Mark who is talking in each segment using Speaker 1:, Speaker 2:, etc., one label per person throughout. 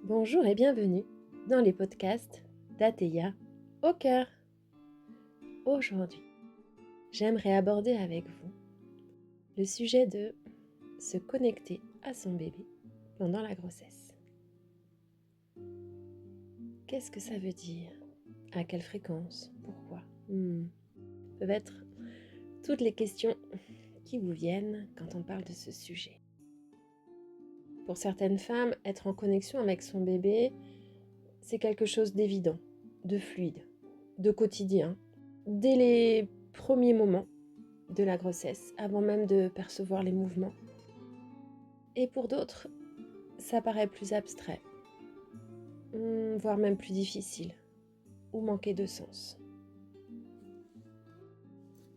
Speaker 1: Bonjour et bienvenue dans les podcasts d'Ateya au cœur. Aujourd'hui, j'aimerais aborder avec vous le sujet de se connecter à son bébé pendant la grossesse. Qu'est-ce que ça veut dire? À quelle fréquence? Pourquoi? Peuvent être toutes les questions qui vous viennent quand on parle de ce sujet. Pour certaines femmes, être en connexion avec son bébé, c'est quelque chose d'évident, de fluide, de quotidien, dès les premiers moments de la grossesse, avant même de percevoir les mouvements. Et pour d'autres, ça paraît plus abstrait, voire même plus difficile, ou manquer de sens.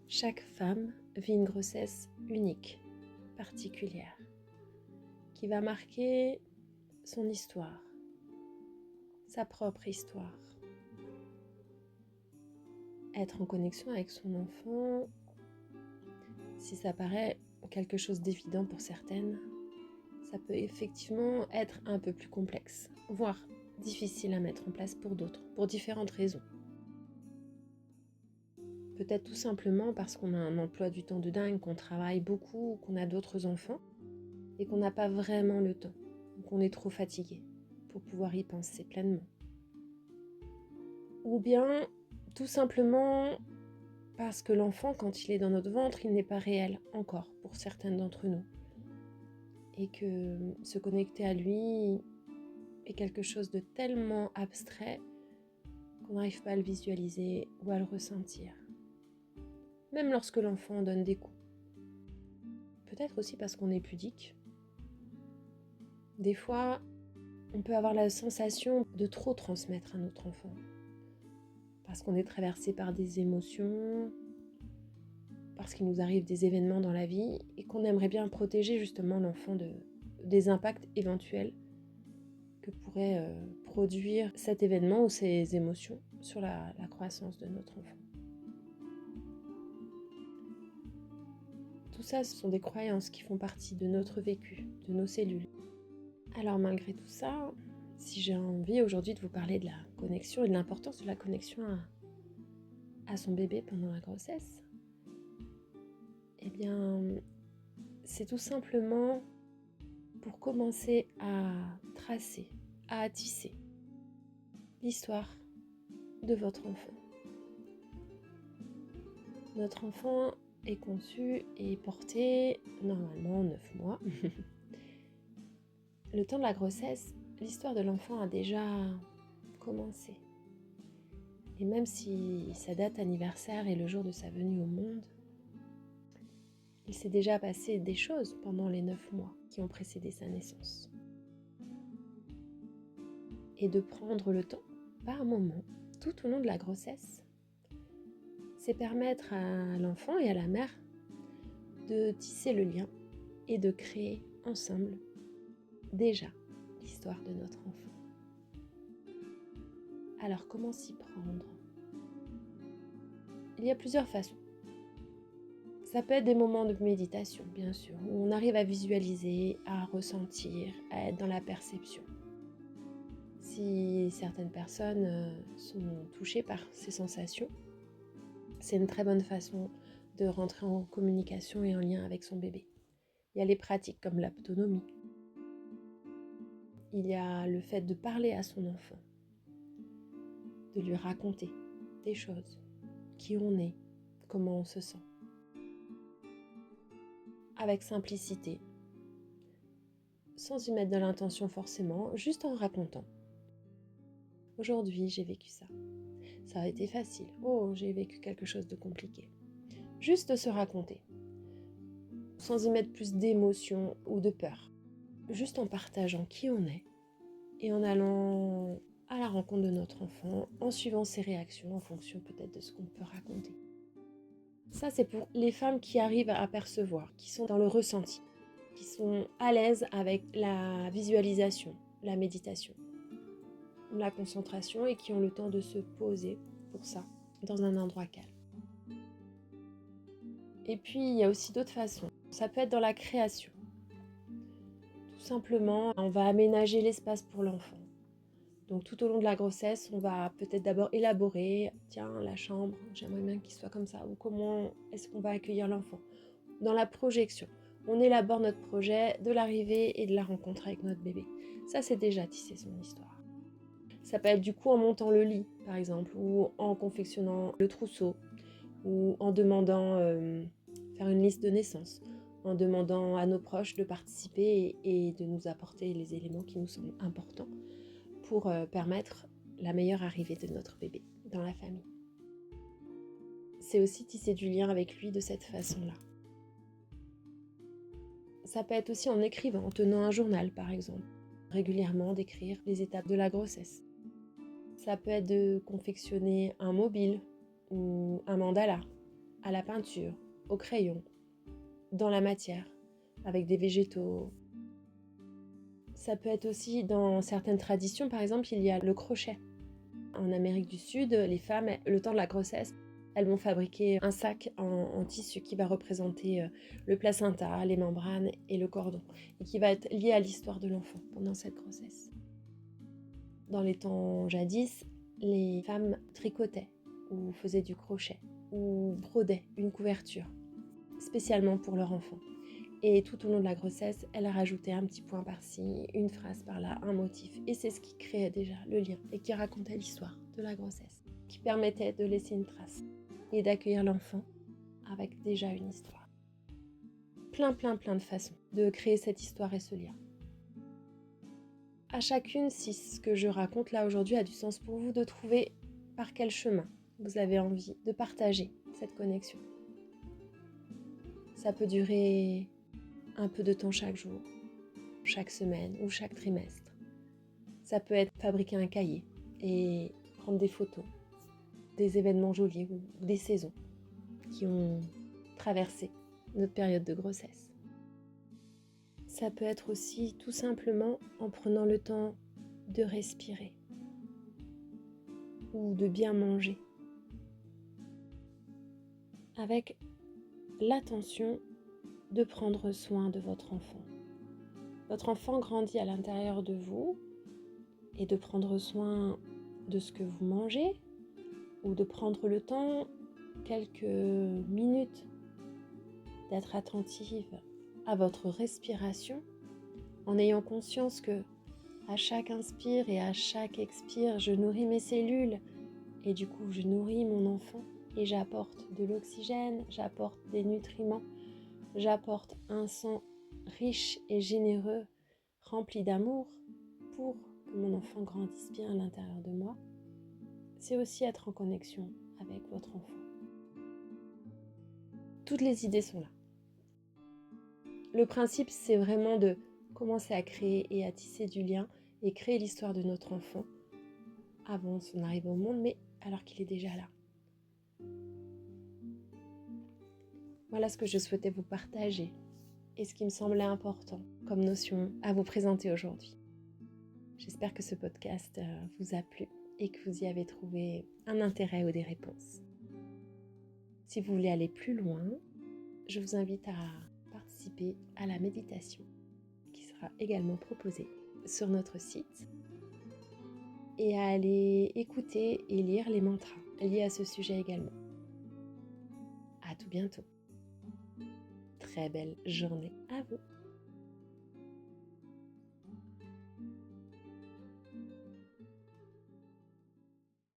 Speaker 1: Chaque femme vit une grossesse unique, particulière, qui va marquer son histoire, sa propre histoire. Être en connexion avec son enfant, si ça paraît quelque chose d'évident pour certaines, ça peut effectivement être un peu plus complexe, voire difficile à mettre en place pour d'autres, pour différentes raisons. Peut-être tout simplement parce qu'on a un emploi du temps de dingue, qu'on travaille beaucoup, qu'on a d'autres enfants, et qu'on n'a pas vraiment le temps, qu'on est trop fatigué pour pouvoir y penser pleinement. Ou bien, tout simplement parce que l'enfant, quand il est dans notre ventre, il n'est pas réel encore pour certaines d'entre nous. Et que se connecter à lui est quelque chose de tellement abstrait qu'on n'arrive pas à le visualiser ou à le ressentir. Même lorsque l'enfant donne des coups. Peut-être aussi parce qu'on est pudique. Des fois, on peut avoir la sensation de trop transmettre à notre enfant. Parce qu'on est traversé par des émotions, parce qu'il nous arrive des événements dans la vie et qu'on aimerait bien protéger justement l'enfant des impacts éventuels que pourrait produire cet événement ou ces émotions sur la croissance de notre enfant. Tout ça, ce sont des croyances qui font partie de notre vécu, de nos cellules. Alors malgré tout ça, si j'ai envie aujourd'hui de vous parler de la connexion et de l'importance de la connexion à son bébé pendant la grossesse, eh bien, c'est tout simplement pour commencer à tracer, à tisser l'histoire de votre enfant. Notre enfant est conçu et porté normalement 9 mois. Le temps de la grossesse, l'histoire de l'enfant a déjà commencé. Et même si sa date anniversaire est le jour de sa venue au monde, il s'est déjà passé des choses pendant les 9 mois qui ont précédé sa naissance. Et de prendre le temps, par moment, tout au long de la grossesse, c'est permettre à l'enfant et à la mère de tisser le lien et de créer ensemble déjà l'histoire de notre enfant. Alors comment s'y prendre? Il y a plusieurs façons. Ça peut être des moments de méditation, bien sûr, où on arrive à visualiser, à ressentir, à être dans la perception. Si certaines personnes sont touchées par ces sensations, c'est une très bonne façon de rentrer en communication et en lien avec son bébé. Il y a les pratiques comme l'autonomie. Il y a le fait de parler à son enfant, de lui raconter des choses, qui on est, comment on se sent. Avec simplicité, sans y mettre de l'intention forcément, juste en racontant. Aujourd'hui, j'ai vécu ça. Ça a été facile. Oh, j'ai vécu quelque chose de compliqué. Juste se raconter, sans y mettre plus d'émotion ou de peur. Juste en partageant qui on est et en allant à la rencontre de notre enfant, en suivant ses réactions, en fonction peut-être de ce qu'on peut raconter. Ça, c'est pour les femmes qui arrivent à percevoir, qui sont dans le ressenti, qui sont à l'aise avec la visualisation, la méditation, la concentration et qui ont le temps de se poser pour ça, dans un endroit calme. Et puis, il y a aussi d'autres façons. Ça peut être dans la création. Tout simplement, on va aménager l'espace pour l'enfant. Donc tout au long de la grossesse, on va peut-être d'abord élaborer, tiens, la chambre, j'aimerais bien qu'il soit comme ça, ou comment est-ce qu'on va accueillir l'enfant. Dans la projection, on élabore notre projet de l'arrivée et de la rencontre avec notre bébé. Ça, c'est déjà tisser son histoire. Ça peut être du coup en montant le lit, par exemple, ou en confectionnant le trousseau, ou en demandant faire une liste de naissance, en demandant à nos proches de participer et de nous apporter les éléments qui nous semblent importants pour permettre la meilleure arrivée de notre bébé dans la famille. C'est aussi tisser du lien avec lui de cette façon-là. Ça peut être aussi en écrivant, en tenant un journal par exemple, régulièrement d'écrire les étapes de la grossesse. Ça peut être de confectionner un mobile ou un mandala à la peinture, au crayon, dans la matière, avec des végétaux. Ça peut être aussi dans certaines traditions, par exemple, il y a le crochet. En Amérique du Sud, les femmes, le temps de la grossesse, elles vont fabriquer un sac en tissu qui va représenter le placenta, les membranes et le cordon, et qui va être lié à l'histoire de l'enfant pendant cette grossesse. Dans les temps jadis, les femmes tricotaient ou faisaient du crochet ou brodaient une couverture spécialement pour leur enfant. Et tout au long de la grossesse, elle a rajouté un petit point par-ci, une phrase par-là, un motif. Et c'est ce qui créait déjà le lien et qui racontait l'histoire de la grossesse, qui permettait de laisser une trace et d'accueillir l'enfant avec déjà une histoire. Plein de façons de créer cette histoire et ce lien. À chacune, si ce que je raconte là aujourd'hui a du sens pour vous, de trouver par quel chemin vous avez envie de partager cette connexion. Ça peut durer un peu de temps chaque jour, chaque semaine ou chaque trimestre. Ça peut être fabriquer un cahier et prendre des photos des événements jolis ou des saisons qui ont traversé notre période de grossesse. Ça peut être aussi tout simplement en prenant le temps de respirer ou de bien manger avec l'attention de prendre soin de votre enfant. Votre enfant grandit à l'intérieur de vous et de prendre soin de ce que vous mangez ou de prendre le temps, quelques minutes, d'être attentive à votre respiration en ayant conscience que à chaque inspire et à chaque expire, je nourris mes cellules et du coup je nourris mon enfant et j'apporte de l'oxygène, j'apporte des nutriments, j'apporte un sang riche et généreux, rempli d'amour pour que mon enfant grandisse bien à l'intérieur de moi. C'est aussi être en connexion avec votre enfant. Toutes les idées sont là. Le principe, c'est vraiment de commencer à créer et à tisser du lien et créer l'histoire de notre enfant avant son arrivée au monde, mais alors qu'il est déjà là. Voilà ce que je souhaitais vous partager et ce qui me semblait important comme notion à vous présenter aujourd'hui. J'espère que ce podcast vous a plu et que vous y avez trouvé un intérêt ou des réponses. Si vous voulez aller plus loin, je vous invite à participer à la méditation qui sera également proposée sur notre site et à aller écouter et lire les mantras liés à ce sujet également. À tout bientôt. Très belle journée à vous.